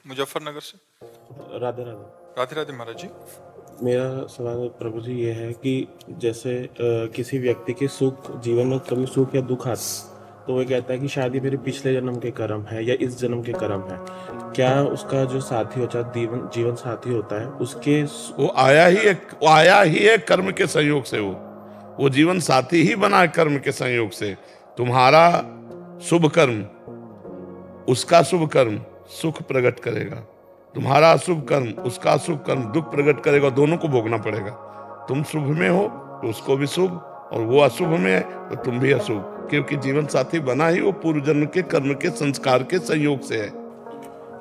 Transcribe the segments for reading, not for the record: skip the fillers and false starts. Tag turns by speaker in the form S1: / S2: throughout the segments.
S1: मुजफ्फरनगर से।
S2: राधे राधे।
S1: राधे राधे महाराज जी।
S2: मेरा सवाल प्रभु जी ये है कि जैसे किसी व्यक्ति के सुख जीवन में कभी सुख या दुख आता तो वो कहता है कि शायद ये मेरे पिछले जन्म के कर्म है या इस जन्म के कर्म है। क्या उसका जो साथी होता है जीवन साथी होता है उसके
S3: वो आया ही है कर्म के संयोग से। वो जीवन साथी ही बना है कर्म के संयोग से। तुम्हारा शुभ कर्म उसका शुभ कर्म सुख प्रकट करेगा, तुम्हारा अशुभ कर्म उसका अशुभ कर्म दुख प्रकट करेगा। दोनों को भोगना पड़ेगा। तुम शुभ में हो तो उसको भी शुभ, और वो अशुभ में है तो तुम भी अशुभ, क्योंकि जीवन साथी बना ही वो पूर्व जन्म के कर्म के संस्कार के संयोग से है।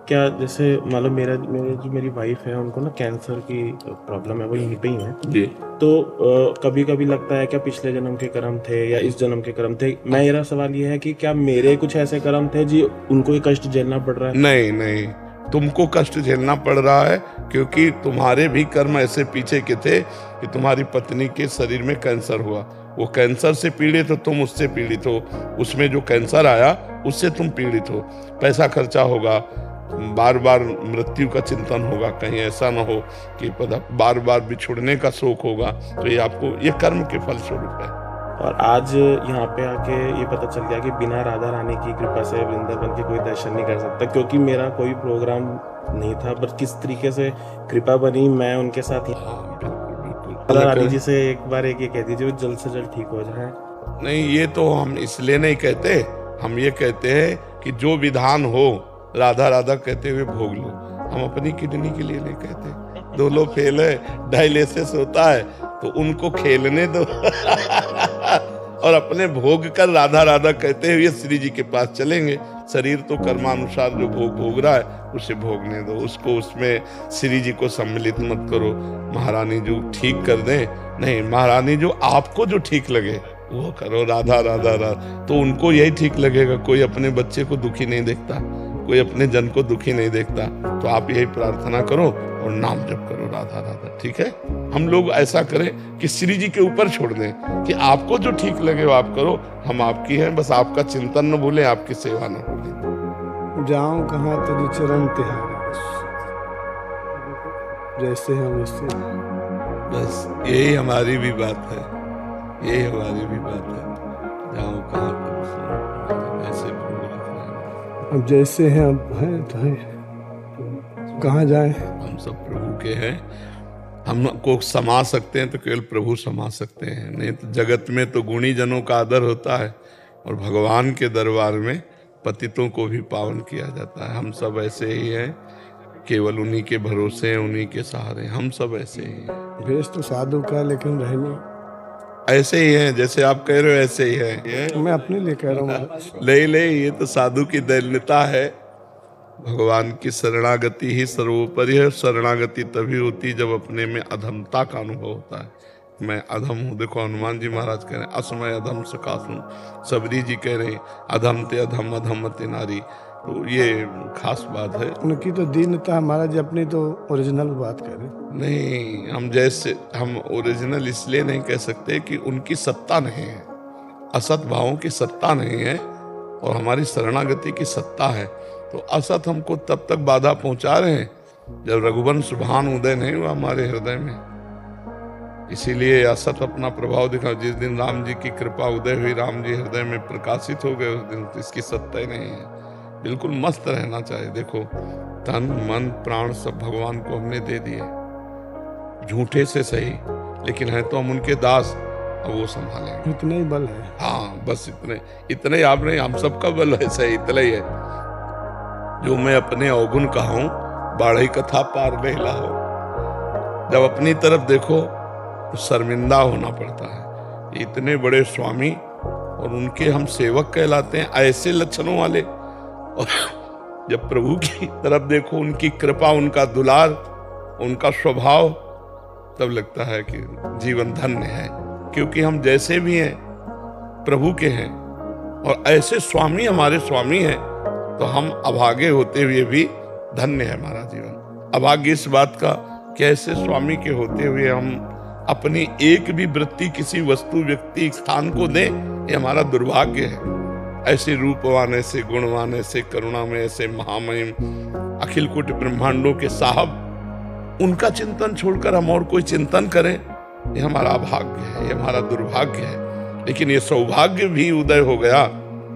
S2: क्या जैसे मतलब मेरी वाइफ है, उनको ना कैंसर की प्रॉब्लम है, वो यहीं पे ही है
S3: जी।
S2: तो कभी कभी लगता है क्या पिछले जन्म के कर्म थे या इस जन्म के कर्म थे। मेरा सवाल ये है कि क्या मेरे कुछ ऐसे कर्म थे जी उनको ये कष्ट झेलना पड़ रहा है?
S3: नहीं नहीं, तुमको कष्ट झेलना पड़ रहा है क्योंकि तुम्हारे भी कर्म ऐसे पीछे के थे कि तुम्हारी पत्नी के शरीर में कैंसर हुआ। वो कैंसर से पीड़ित हो, तुम उससे पीड़ित हो। उसमें जो कैंसर आया उससे तुम पीड़ित हो। पैसा खर्चा होगा, बार बार मृत्यु का चिंतन होगा, कहीं ऐसा ना हो कि बार बार बिछुड़ने का शोक होगा। तो ये आपको ये कर्म के फल स्वरूप है।
S2: और आज यहाँ पे आके ये पता चल गया कि बिना राधा रानी की कृपा से वृंदावन के कोई दर्शन नहीं कर सकता, क्योंकि मेरा कोई प्रोग्राम नहीं था। पर किस तरीके से कृपा बनी, मैं उनके साथ राधा रानी जी से एक बार ये कह दीजिए जल्द से जल्द ठीक हो जाए।
S3: नहीं, ये तो हम इसलिए नहीं कहते, हम ये कहते हैं कि जो विधान हो राधा राधा कहते हुए भोग लो। हम अपनी किडनी के लिए नहीं कहते। 2 लोग फेल है, डायलिसिस होता है तो उनको खेलने दो और अपने भोग कर राधा राधा कहते हुए श्री जी के पास चलेंगे। शरीर तो कर्मानुसार जो भोग रहा है उसे भोगने दो, उसको उसमें श्री जी को सम्मिलित मत करो। महारानी जो ठीक कर दे, नहीं, महारानी जो आपको जो ठीक लगे वो करो। राधा राधा राधा तो उनको यही ठीक लगेगा। कोई अपने बच्चे को दुखी नहीं देखता, कोई अपने जन को दुखी नहीं देखता। तो आप यही प्रार्थना करो और नाम जप करो राधा राधा, ठीक है। हम लोग ऐसा करें कि श्री जी के ऊपर छोड़ दें कि आपको जो ठीक लगे वो आप करो। हम आपकी हैं, बस आपका चिंतन न भूलें, आपकी सेवा न भूलें।
S4: जाऊं कहाँ तेरी चरण तिहारे, जैसे हम वैसे।
S3: बस यही हमारी भी बात है, यही हमारी भी बात है। जाऊं कहाँ ऐसे
S4: अब जैसे हैं अब हैं तो हैं, कहाँ जाएं।
S3: हम सब प्रभु के हैं। हमको समा सकते हैं तो केवल प्रभु समा सकते हैं, नहीं तो जगत में तो गुणी जनों का आदर होता है और भगवान के दरबार में पतितों को भी पावन किया जाता है। हम सब ऐसे ही हैं, केवल उन्हीं के भरोसे हैं, उन्हीं के सहारे। हम सब ऐसे ही हैं।
S4: भेष तो साधु का लेकिन रहने
S3: ऐसे ही हैं, जैसे आप कह रहे हो ऐसे ही है।
S4: मैं अपने लिए कह रहा हूँ।
S3: ले ये तो साधु की दैन्यता है। भगवान की शरणागति ही सर्वोपरि है। शरणागति तभी होती जब अपने में अधमता का अनुभव होता है। मैं अधम हूँ। देखो हनुमान जी महाराज कह रहे हैं असमय अधम सकासुन, सबरी जी कह रहे हैं अधम ते अधम अधमते नारी। तो ये खास बात है।
S4: उनकी तो दीनता, महाराज अपनी तो ओरिजिनल बात कह रहे।
S3: नहीं, हम ओरिजिनल इसलिए नहीं कह सकते कि उनकी सत्ता नहीं है, असत भावों की सत्ता नहीं है, और हमारी शरणागति की सत्ता है। तो असत हमको तब तक बाधा पहुंचा रहे हैं जब रघुवंश भान उदय नहीं हुआ हमारे हृदय में। इसीलिए असत अपना प्रभाव दिखा। जिस दिन राम जी की कृपा उदय हुई, राम जी हृदय में प्रकाशित हो गए, उस दिन इसकी सत्ता ही नहीं है। बिल्कुल मस्त रहना चाहिए। देखो तन मन प्राण सब भगवान को हमने दे दिए, झूठे से सही, लेकिन है तो हम उनके दास। अब वो संभालेंगे।
S4: इतना ही बल है।
S3: हाँ, बस इतने ही। आप नहीं, हम सबका बल है सही, इतना ही है। जो मैं अपने अवगुण कहूं, बाढ़ई कथा पार नहीं लाओ। जब अपनी तरफ देखो तो शर्मिंदा होना पड़ता है। इतने बड़े स्वामी और उनके हम सेवक कहलाते हैं, ऐसे लक्षणों वाले। और जब प्रभु की तरफ देखो, उनकी कृपा, उनका दुलार, उनका स्वभाव, तब लगता है कि जीवन धन्य है। क्योंकि हम जैसे भी हैं प्रभु के हैं, और ऐसे स्वामी हमारे स्वामी हैं, तो हम अभागे होते हुए भी धन्य है हमारा जीवन। अभाग्य इस बात का कि ऐसे स्वामी के होते हुए हम अपनी एक भी वृत्ति किसी वस्तु, व्यक्ति, स्थान को दें, ये हमारा दुर्भाग्य है। ऐसे रूपवान, ऐसे गुणवान, ऐसे करुणा में, ऐसे महामहिम अखिल कोटि ब्रह्मांडों के साहब, उनका चिंतन छोड़कर हम और कोई चिंतन करें, ये हमारा अभाग्य है, ये हमारा दुर्भाग्य है। लेकिन ये सौभाग्य भी उदय हो गया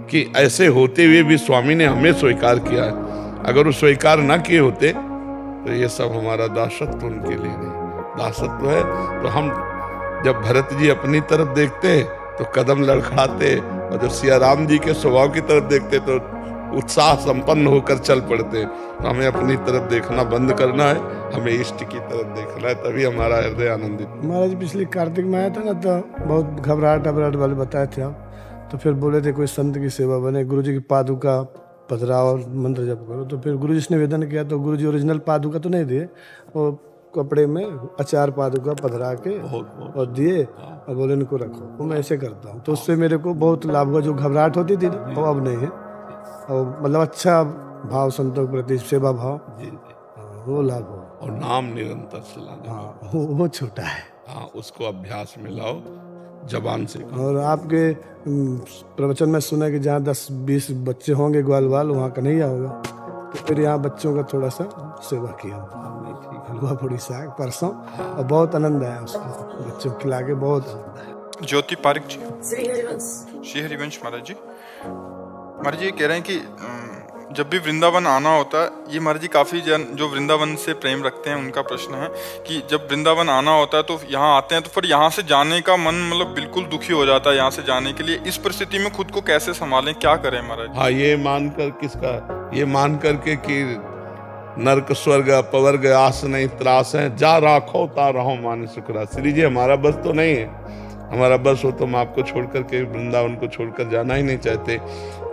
S3: कि ऐसे होते हुए भी स्वामी ने हमें स्वीकार किया है। अगर वो स्वीकार ना किए होते तो ये सब हमारा दासत्व उनके लिए नहीं। दासत्व है तो हम जब भरत जी अपनी तरफ देखते तो कदम लड़खड़ाते, और जब सिया राम जी के स्वभाव की तरफ देखते तो उत्साह संपन्न होकर चल पड़ते। तो हमें अपनी तरफ देखना बंद करना है, हमें इष्ट की तरफ देखना है, तभी हमारा हृदय आनंदित।
S4: महाराज पिछले कार्तिक में आया था ना, तो बहुत घबराहट वाले बताए थे आप, तो फिर बोले थे कोई संत की सेवा बने, गुरुजी की पादुका पधराओ और मंत्र जप करो। तो फिर गुरुजी ने निवेदन किया, तो गुरुजी ओरिजिनल पादुका तो नहीं दिए, वो कपड़े में अचार पादुका पधरा के और दिए और बोले इनको रखो। वो मैं ऐसे करता हूँ, तो उससे मेरे को बहुत लाभ हुआ। जो घबराहट होती थी वो अब नहीं है, और मतलब अच्छा भाव संतों के प्रति, सेवा भाव, वो लाभ हो।
S3: और नाम निरंतर चलाना,
S4: हाँ वो छोटा है।
S3: हाँ, उसको अभ्यास में लाओ, जबान से।
S4: और आपके प्रवचन में सुना कि जहाँ 10-20 बच्चे होंगे ग्वाल वाल, वहाँ कन्हैया होगा, तो फिर यहाँ बच्चों का थोड़ा सा सेवा किया, हलवा पूड़ी साग परसों, और बहुत आनंद आया उसको, बच्चों को खिला के बहुत आनंद आया।
S1: ज्योति पारिक जी, श्री हरिवंश महाराज जी। महाराज जी कह रहे हैं कि जब भी वृंदावन आना होता है, ये महाराज जी काफ़ी जन जो वृंदावन से प्रेम रखते हैं उनका प्रश्न है कि जब वृंदावन आना होता है तो यहाँ आते हैं तो फिर यहाँ से जाने का मन मतलब बिल्कुल दुखी हो जाता है यहाँ से जाने के लिए। इस परिस्थिति में खुद को कैसे संभालें, क्या करें महाराज?
S3: हाँ, ये मानकर किसका, ये मान करके कि नरक स्वर्ग अपवर्ग आस नहीं त्रास है, जा राखो ता रहो मान सुखरा। श्री जी हमारा बस तो नहीं है, हमारा बस हो तो हम आपको छोड़कर के वृंदावन को छोड़कर जाना ही नहीं चाहते।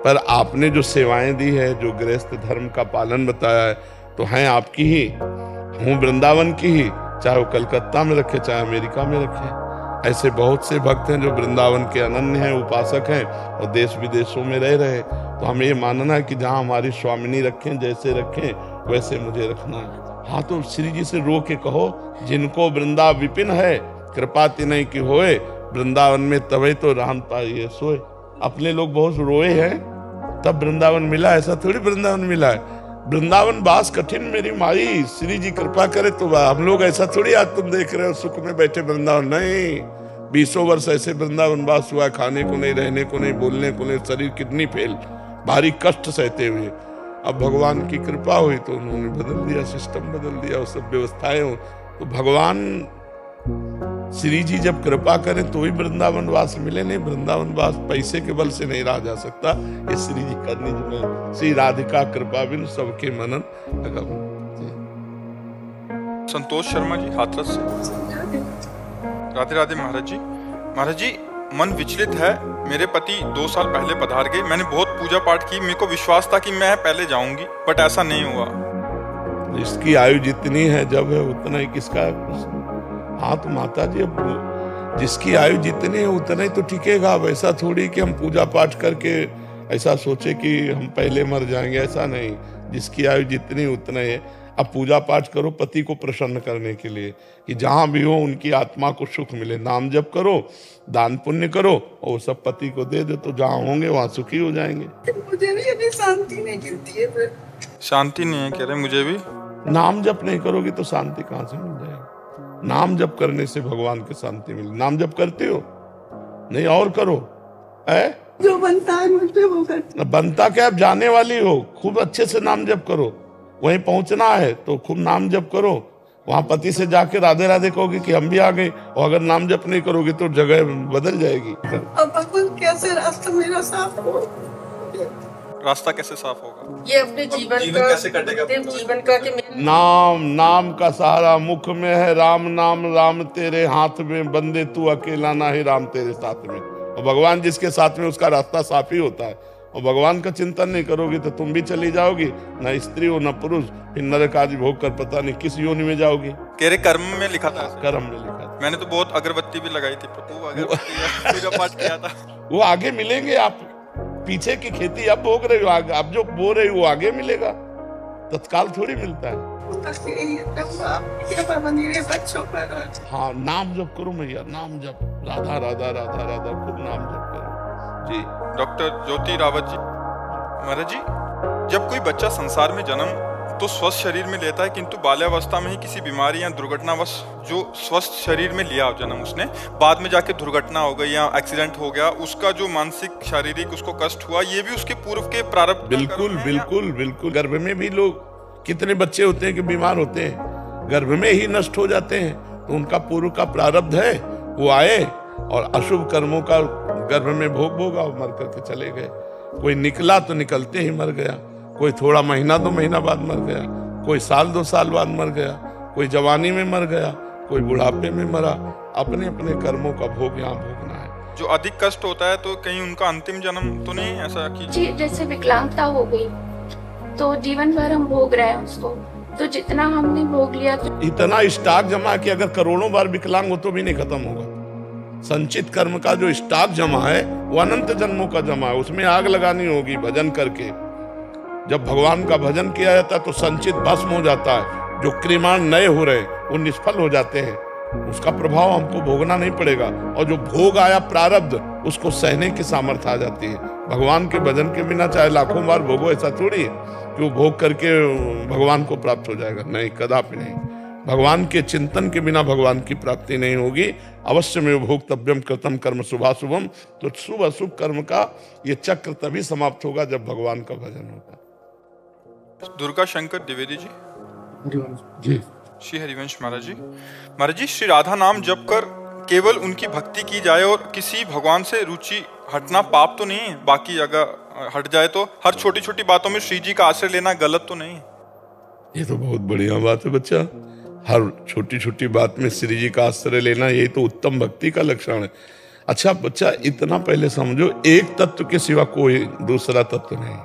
S3: पर आपने जो सेवाएं दी है, जो गृहस्थ धर्म का पालन बताया है, तो हैं आपकी ही, हूँ वृंदावन की ही, चाहे वो कलकत्ता में रखे चाहे अमेरिका में रखे। ऐसे बहुत से भक्त हैं जो वृंदावन के अनन्य हैं, उपासक हैं, और देश विदेशों में रह रहे। तो हमें ये मानना है कि जहाँ हमारी स्वामिनी रखें, जैसे रखें वैसे मुझे रखना है। हाँ, तो श्री जी से रो के कहो, जिनको वृंदा विपिन है, कृपा तिनय की होए, वृंदावन में तभी तो राम पाइए सोए। अपने लोग बहुत रोए हैं तब वृंदावन मिला, ऐसा थोड़ी वृंदावन मिला है। वृंदावन बास कठिन मेरी माई, श्री जी कृपा करे तो हम लोग ऐसा थोड़ी आज तुम देख रहे हो सुख में बैठे वृंदावन, नहीं, 20 वर्ष ऐसे वृंदावन बास हुआ, खाने को नहीं, रहने को नहीं, बोलने को नहीं, शरीर किडनी फेल, भारी कष्ट सहते हुए। अब भगवान की कृपा हुई तो उन्होंने बदल दिया, सिस्टम बदल दिया, वो सब व्यवस्थाएं हो। तो भगवान श्री जी जब कृपा करें तो ही वृंदावन वास मिले, नहीं वृंदावन वास पैसे के बल से नहीं रहा जा सकता। ये श्री जी का निज में, श्री राधिका कृपा बिन सबके मनन अगम।
S1: संतोष शर्मा जी हाथरस से। राधे राधे महाराज जी। महाराज जी, मन विचलित है, मेरे पति 2 साल पहले पधार गए, मैंने बहुत पूजा पाठ की, मेरे को विश्वास था कि मैं पहले जाऊंगी, बट ऐसा नहीं हुआ।
S3: इसकी आयु जितनी है जब है उतना ही किसका है। हाँ, तो माता जी अब जिसकी आयु जितनी है उतना ही तो टिकेगा। वैसा थोड़ी कि हम पूजा पाठ करके ऐसा सोचे कि हम पहले मर जाएंगे, ऐसा नहीं। जिसकी आयु जितनी उतना ही है। अब पूजा पाठ करो पति को प्रसन्न करने के लिए कि जहां भी हो उनकी आत्मा को सुख मिले, नाम जप करो, दान पुण्य करो, और सब पति को दे दो, तो जहां होंगे वहां सुखी हो जाएंगे।
S5: मुझे भी अभी शांति नहीं गिरती है।
S1: शांति नहीं है कह रहे मुझे भी।
S3: नाम जप नहीं करोगी तो शांति कहाँ से मिल जाएगी? नाम जप करने से भगवान की शांति मिले। नाम जप करते हो? नहीं, और करो।
S5: जो बनता है मुझे वो करती।
S3: बनता क्या, आप जाने वाली हो, खूब अच्छे से नाम जप करो। वहीं पहुंचना है तो खूब नाम जप करो। वहां पति से जाके राधे राधे कहोगे कि हम भी आ गए, और अगर नाम जप नहीं करोगे तो जगह बदल जाएगी।
S5: अब भगवान कैसे रास्ता मेरा साफ हो?
S1: रास्ता कैसे साफ होगा?
S5: ये अपने जीवन का
S1: कैसे कटेगा?
S5: जीवन का कि
S3: नाम का सहारा मुख में है, राम नाम राम तेरे हाथ में, बंदे तू अकेला ना ही राम तेरे साथ में। और भगवान जिसके साथ में उसका रास्ता साफ ही होता है। और भगवान का चिंतन नहीं करोगे तो तुम भी चली जाओगी, न स्त्री हो न पुरुष, फिर नरक आदि भोग कर पता नहीं किस योनि में जाओगी।
S1: कह रहे कर्म में लिखा था।
S3: कर्म में लिखा था।
S1: मैंने तो बहुत अगरबत्ती भी लगाई थी प्रभु, अगरबत्ती पूजा पाठ किया था।
S3: वो आगे मिलेंगे, आप पीछे की खेती अब भोग रहे हो, अब जो बो रहे हो वो आगे मिलेगा, तत्काल थोड़ी मिलता है। हाँ, नाम जप करो मैया, नाम जप, राधा राधा राधा राधा, खूब नाम जप करो जी।
S1: डॉक्टर ज्योति रावत जी। महाराज जी, जब कोई बच्चा संसार में जन्म तो स्वस्थ शरीर में लेता है, किंतु बाल्यावस्था में ही किसी बीमारी या दुर्घटनावश जो स्वस्थ शरीर में लिया जन्म उसने, बाद में जाके दुर्घटना हो गई या एक्सीडेंट हो गया, उसका जो मानसिक शारीरिक उसको कष्ट हुआ, ये भी उसके पूर्व के प्रारब्ध।
S3: बिल्कुल बिल्कुल बिल्कुल। गर्भ में भी लोग कितने बच्चे होते हैं कि बीमार होते हैं, गर्भ में ही नष्ट हो जाते हैं, तो उनका पूर्व का प्रारब्ध है, वो आए और अशुभ कर्मों का गर्भ में भोग भोगा और मर करके चले गए। कोई निकला तो निकलते ही मर गया, कोई थोड़ा महीना 2 महीना बाद मर गया, कोई साल 2 साल बाद मर गया, कोई जवानी में मर गया, कोई बुढ़ापे में मरा। अपने अपने कर्मों का भोग यहाँ भोगना है।
S1: जो अधिक कष्ट होता है तो कहीं उनका अंतिम जन्म तो नहीं ऐसा कि
S6: जी, जैसे विकलांगता हो गई तो जीवन भर हम भोग रहे हैं उसको, तो जितना हमने भोग लिया तो
S3: इतना स्टॉक जमा कि अगर करोड़ों बार विकलांग हो तो भी नहीं खत्म होगा। संचित कर्म का जो स्टॉक जमा है वो अनंत जन्मों का जमा है, उसमें आग लगानी होगी भजन करके। जब भगवान का भजन किया जाता है तो संचित भस्म हो जाता है, जो क्रिमाण नए हो रहे वो निष्फल हो जाते हैं, उसका प्रभाव हमको भोगना नहीं पड़ेगा, और जो भोग आया प्रारब्ध उसको सहने की सामर्थ्य आ जाती है। भगवान के भजन के बिना चाहे लाखों बार भोगो, ऐसा थोड़ी है कि वो भोग करके भगवान को प्राप्त हो जाएगा, नहीं, कदापि नहीं। भगवान के चिंतन के बिना भगवान की प्राप्ति नहीं होगी। अवश्य में भोक्तव्यम कृतम कर्म शुभाशुभम, तो शुभ अशुभ कर्म का ये चक्र तभी समाप्त होगा जब भगवान का भजन होगा।
S1: दुर्गा शंकर द्विवेदी जी,
S3: जी
S1: श्री हरिवंश महाराज जी। महाराज जी, श्री राधा नाम जप कर केवल उनकी भक्ति की जाए और किसी भगवान से रुचि हटना पाप तो नहीं है? बाकी अगर हट जाए तो हर छोटी छोटी बातों में श्री जी का आश्रय लेना गलत तो नहीं है?
S3: ये तो बहुत बढ़िया बात है बच्चा, हर छोटी छोटी बात में श्री जी का आश्रय लेना, यही तो उत्तम भक्ति का लक्षण है। अच्छा बच्चा, इतना पहले समझो, एक तत्व के सिवा कोई दूसरा तत्व नहीं।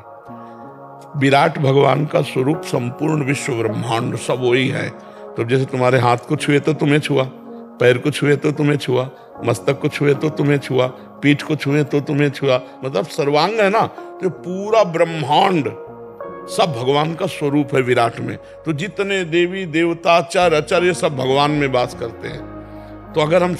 S3: विराट भगवान का स्वरूप संपूर्ण विश्व ब्रह्मांड सब वही है। तो जैसे तुम्हारे हाथ को छुए तो तुम्हें छुआ, पैर को छुए तो तुम्हें छुआ, मस्तक को छुए तो तुम्हें छुआ, पीठ को छुए तो तुम्हें छुआ, मतलब सर्वांग है ना। तो पूरा ब्रह्मांड सब भगवान का स्वरूप है विराट में। तो जितने देवी देवता चर अचर ये सब भगवान में वास करते हैं। तो अगर हम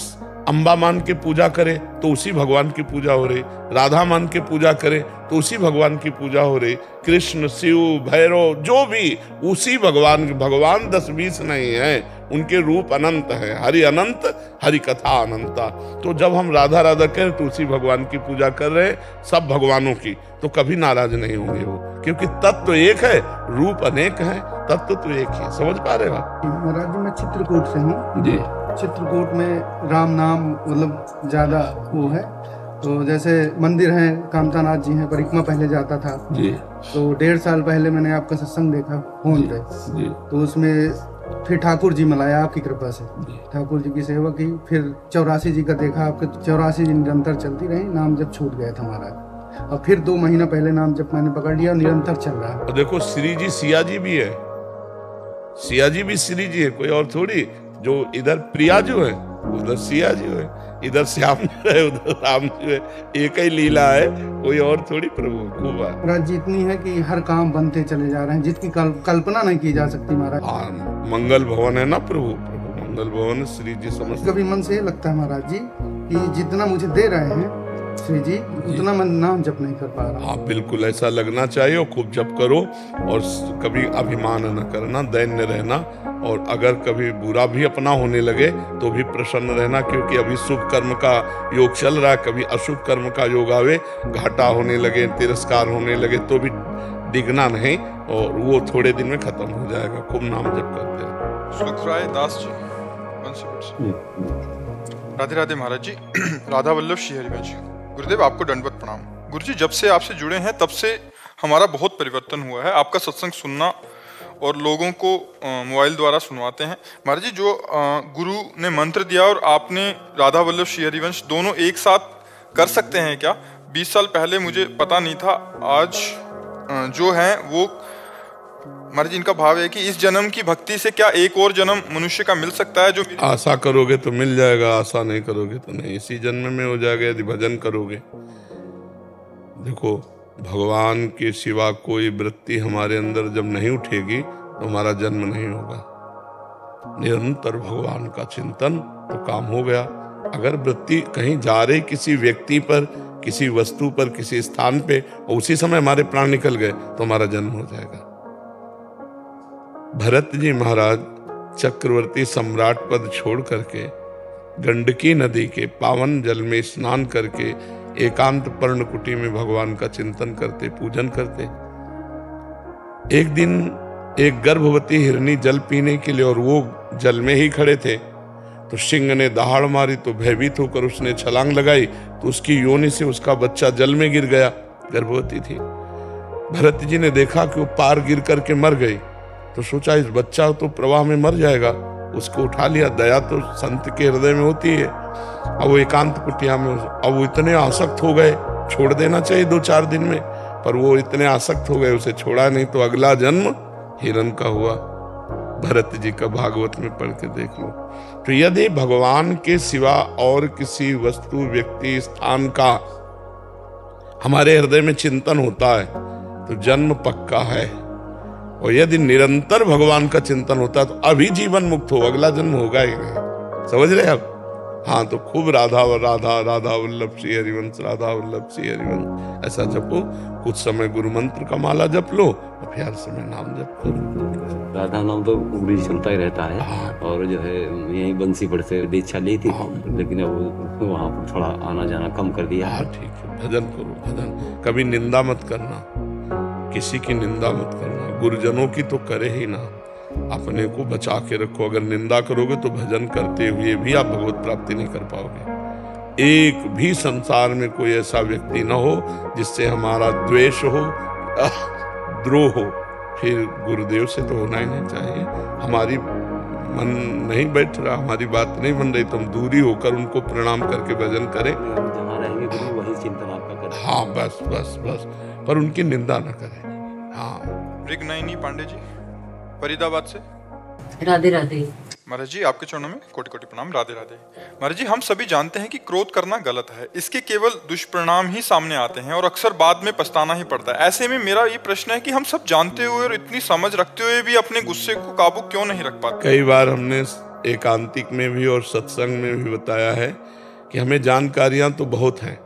S3: अंबा मान के पूजा करें तो उसी भगवान की पूजा हो रही, राधा मान के पूजा करें तो उसी भगवान की पूजा हो रही, कृष्ण शिव भैरव जो भी उसी भगवान। भगवान 10-20 नहीं है, उनके रूप अनंत है, हरि अनंत हरि कथा अनंता। तो जब हम राधा राधा करें तो उसी भगवान की पूजा कर रहे हैं, सब भगवानों की, तो कभी नाराज नहीं होंगे वो, क्योंकि तत्व एक है, रूप अनेक है, तत्व तो एक ही। समझ पा रहे हो आप?
S7: महाराज जी, मैं चित्रकूट से हूँ
S3: जी।
S7: चित्रकूट में राम नाम मतलब ज्यादा वो है। तो जैसे मंदिर है, कामतानाथ जी हैं, परिक्रमा पहले जाता था
S3: जी।
S7: तो 1.5 साल पहले मैंने आपका सत्संग देखा फोन पे
S3: जी।
S7: तो उसमें फिर ठाकुर जी मिलाया आपकी कृपा से, ठाकुर जी की सेवा की। फिर 84 जी का देखा, आपके 84 जी निरंतर चलती रही, नाम जब छूट गया था हमारा। और फिर 2 महीना पहले नाम जब मैंने पकड़ लिया, निरंतर चल रहा है।
S3: और देखो श्री जी सिया जी भी है, सिया जी भी श्री जी है, कोई और थोड़ी। जो इधर प्रिया जो है उधर सिया जी है, इधर श्याम जो है उधर राम जो है, एक ही लीला है, कोई और थोड़ी प्रभु। खूब है
S7: महाराज जी, इतनी है कि हर काम बनते चले जा रहे हैं जिसकी कल्पना नहीं की जा सकती महाराज।
S3: मंगल भवन है ना प्रभु, प्रभु मंगल भवन श्री जी समझ।
S7: कभी मन से ये लगता है महाराज जी कि जितना मुझे दे रहे हैं श्री जी, उतना मैं नाम जप नहीं कर पा रहा।
S3: हाँ बिल्कुल ऐसा लगना चाहिए, और खूब जप करो, और कभी अभिमान न करना, दैन्य रहना, और अगर कभी बुरा भी अपना होने लगे तो भी प्रसन्न रहना, क्योंकि अभी शुभ कर्म का योग चल रहा है। कभी अशुभ कर्म का योग आवे, घाटा होने लगे, तिरस्कार होने लगे, तो भी डिगना नहीं, और वो थोड़े दिन में खत्म हो जाएगा। खूब नाम जप करते हैं।
S1: सुखराय दास जी, राधे राधे महाराज जी। राधा वल्लभ श्री हरिवंश गुरुदेव, आपको दंडवत प्रणाम। गुरुजी, जब से आपसे जुड़े हैं तब से हमारा बहुत परिवर्तन हुआ है। आपका सत्संग सुनना और लोगों को मोबाइल द्वारा सुनवाते हैं। महाराज जी, जो गुरु ने मंत्र दिया और आपने राधा वल्लभ श्री हरिवंश दोनों एक साथ कर सकते हैं क्या? 20 साल पहले मुझे पता नहीं था, आज जो है वो। महाराज जी, इनका भाव है कि इस जन्म की भक्ति से क्या एक और जन्म मनुष्य का मिल सकता है? जो
S3: आशा करोगे तो मिल जाएगा, आशा नहीं करोगे तो नहीं, इसी जन्म में हो जाएगा यदि भजन करोगे। देखो, भगवान के सिवा कोई वृत्ति हमारे अंदर जब नहीं उठेगी तो हमारा जन्म नहीं होगा। निरंतर भगवान का चिंतन तो काम हो गया। अगर वृत्ति कहीं जा रही किसी व्यक्ति पर, किसी वस्तु पर, किसी स्थान पे, और उसी समय हमारे प्राण निकल गए तो हमारा जन्म हो जाएगा। भरत जी महाराज चक्रवर्ती सम्राट पद छोड़ करके गंडकी नदी के पावन जल में स्नान करके एकांत पर्णकुटी में भगवान का चिंतन करते, पूजन करते। एक दिन एक गर्भवती हिरनी जल पीने के लिए, और वो जल में ही खड़े थे, तो सिंह ने दहाड़ मारी, तो भयभीत होकर उसने छलांग लगाई, तो उसकी योनि से उसका बच्चा जल में गिर गया। गर्भवती थी। भरत जी ने देखा कि वो पार गिर करके मर गई, तो सोचा इस बच्चा तो प्रवाह में मर जाएगा, उसको उठा लिया। दया तो संत के हृदय में होती है। अब वो एकांत कुटिया में, अब वो इतने आसक्त हो गए, छोड़ देना चाहिए 2-4 दिन में, पर वो इतने आसक्त हो गए, उसे छोड़ा नहीं। तो अगला जन्म हिरण का हुआ। भरत जी का भागवत में पढ़ के देख लो। तो यदि भगवान के सिवा और किसी वस्तु, व्यक्ति, स्थान का हमारे हृदय में चिंतन होता है तो जन्म पक्का है, और यदि निरंतर भगवान का चिंतन होता है तो अभी जीवन मुक्त हो, अगला जन्म होगा ही नहीं। समझ रहे आप? हाँ, तो खूब राधा राधा राधा वल्लभ श्री हरिवंश, राधा वल्लभ श्री हरिवंश ऐसा जपो। कुछ समय गुरु मंत्र का माला जप लो, और फिर हर समय नाम जप करो।
S8: राधा नाम तो भी चलता ही रहता है। और जो है यही बंसीगढ़ से दीक्षा ली थी, लेकिन अब वहाँ पर थोड़ा आना जाना कम कर दिया।
S3: हाँ ठीक है, भजन करो, भजन। कभी निंदा मत करना, किसी की निंदा मत करना, गुरुजनों की तो करे ही ना, अपने को बचा के रखो। अगर निंदा करोगे तो भजन करते हुए भी आप भगवत प्राप्ति नहीं कर पाओगे। एक भी संसार में कोई ऐसा व्यक्ति न हो जिससे हमारा द्वेष हो, द्रोह हो, फिर गुरुदेव से तो होना ही नहीं चाहिए। हमारी मन नहीं बैठ रहा, हमारी बात नहीं बन रही, तो हम दूरी होकर उनको प्रणाम करके भजन करें।
S8: जहाँ रहेंगे तो वही चिंतन आपका करें।
S3: हाँ, बस बस बस, पर उनकी निंदा न करें। हाँ।
S1: मृगनयनी पांडे जी, फरीदाबाद से।
S9: राधे राधे।
S1: महाराज जी, आपके चरणों में कोटि कोटि प्रणाम। राधे राधे। महाराज जी, हम सभी जानते हैं कि क्रोध करना गलत है, इसके केवल दुष्परिणाम ही सामने आते हैं और अक्सर बाद में पछताना ही पड़ता है। ऐसे में मेरा ये प्रश्न है कि हम सब जानते हुए और इतनी समझ रखते हुए भी अपने गुस्से को काबू क्यों नहीं रख पाते?
S3: कई बार हमने एकांतिक में भी और सत्संग में भी बताया है कि हमें जानकारियां तो बहुत हैं।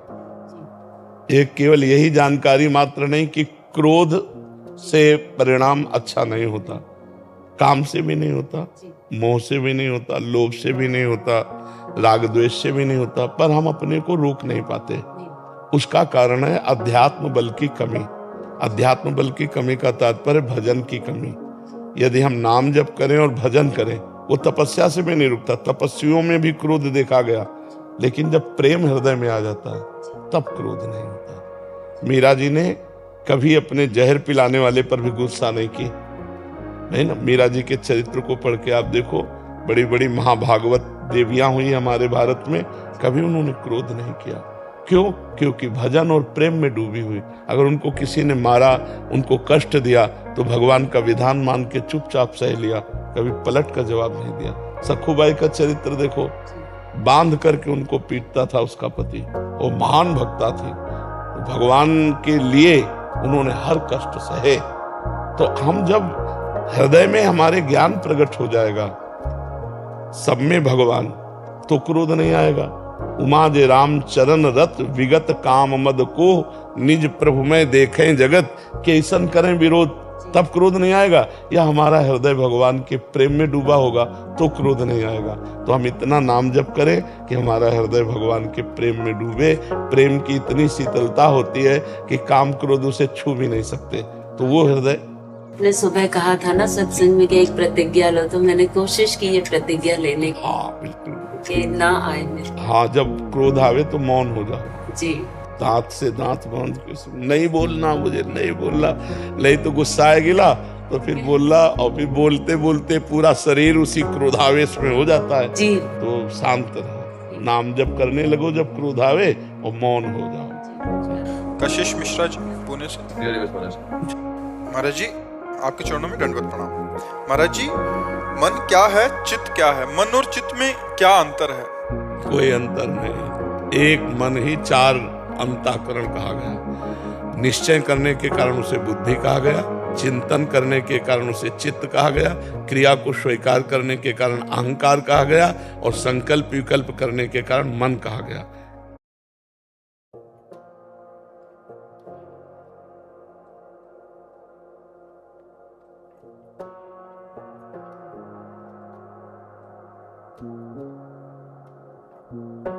S3: एक केवल यही जानकारी मात्र नहीं कि क्रोध से परिणाम अच्छा नहीं होता, काम से भी नहीं होता, मोह से भी नहीं होता, लोभ से भी नहीं होता, राग द्वेष से भी नहीं होता, पर हम अपने को रोक नहीं पाते। उसका कारण है अध्यात्म बल की कमी। अध्यात्म बल की कमी का तात्पर्य भजन की कमी। यदि हम नाम जप करें और भजन करें, वो तपस्या से भी नहीं रुकता। तपस्वियों में भी क्रोध देखा गया, लेकिन जब प्रेम हृदय में आ जाता है तब क्रोध नहीं होता। मीरा जी ने कभी अपने जहर पिलाने वाले पर भी गुस्सा नहीं की, नहीं ना। मीरा जी के चरित्र को पढ़ के आप देखो, बड़ी बड़ी महाभागवत देवियां हुई हमारे भारत में, कभी उन्होंने क्रोध नहीं किया। क्यों? क्योंकि भजन और प्रेम में डूबी हुई। अगर उनको किसी ने मारा, उनको कष्ट दिया, तो भगवान का विधान मान के चुपचाप सह लिया, कभी पलट का जवाब नहीं दिया। सखुबाई का चरित्र देखो, बांध करके उनको पीटता था उसका पति, वो महान भक्ता थी, भगवान के लिए उन्होंने हर कष्ट सहे। तो हम जब हृदय में हमारे ज्ञान प्रकट हो जाएगा, सब में भगवान, तो क्रोध नहीं आएगा। उमा जे राम चरण रत विगत काम मद को निज प्रभु में देखें जगत के ऐसन करें विरोध, तब क्रोध नहीं आएगा। या हमारा हृदय भगवान के प्रेम में डूबा होगा तो क्रोध नहीं आएगा। तो हम इतना नाम जप करें कि हमारा हृदय भगवान के प्रेम में डूबे। प्रेम की इतनी शीतलता होती है कि काम क्रोध उसे छू भी नहीं सकते। तो वो हृदय,
S9: मैंने सुबह कहा था ना सत्संग में कि एक प्रतिज्ञा लो, तो मैंने कोशिश की ये प्रतिज्ञा लेने की।
S3: हाँ बिल्कुल,
S9: कि ना आए मेरे।
S3: हाँ, जब क्रोध आवे तो मौन हो जाओ
S9: जी।
S3: दांत से दांत बांध के नहीं बोलना, मुझे नहीं बोलना, नहीं तो गुस्सा आएगा तो फिर बोलना, और फिर बोलते बोलते पूरा शरीर उसी क्रोधावेश में हो जाता है
S9: जी।
S3: तो शांत रहो, नाम जप करने लगो जब क्रोध आवे, और मौन हो जाओ।
S1: कशिश मिश्रा जी, पुणे से। महाराज जी, आपके चरणों में दंडवत प्रणाम। महाराज जी, मन क्या है, चित्त क्या है? मन और चित्त में क्या अंतर है?
S3: कोई अंतर नहीं, एक मन ही 4 अंतःकरण कहा गया। निश्चय करने के कारण उसे बुद्धि कहा गया, चिंतन करने के कारण उसे चित्त कहा गया, क्रिया को स्वीकार करने के कारण अहंकार कहा गया, और संकल्प विकल्प करने के कारण मन कहा गया।
S2: है।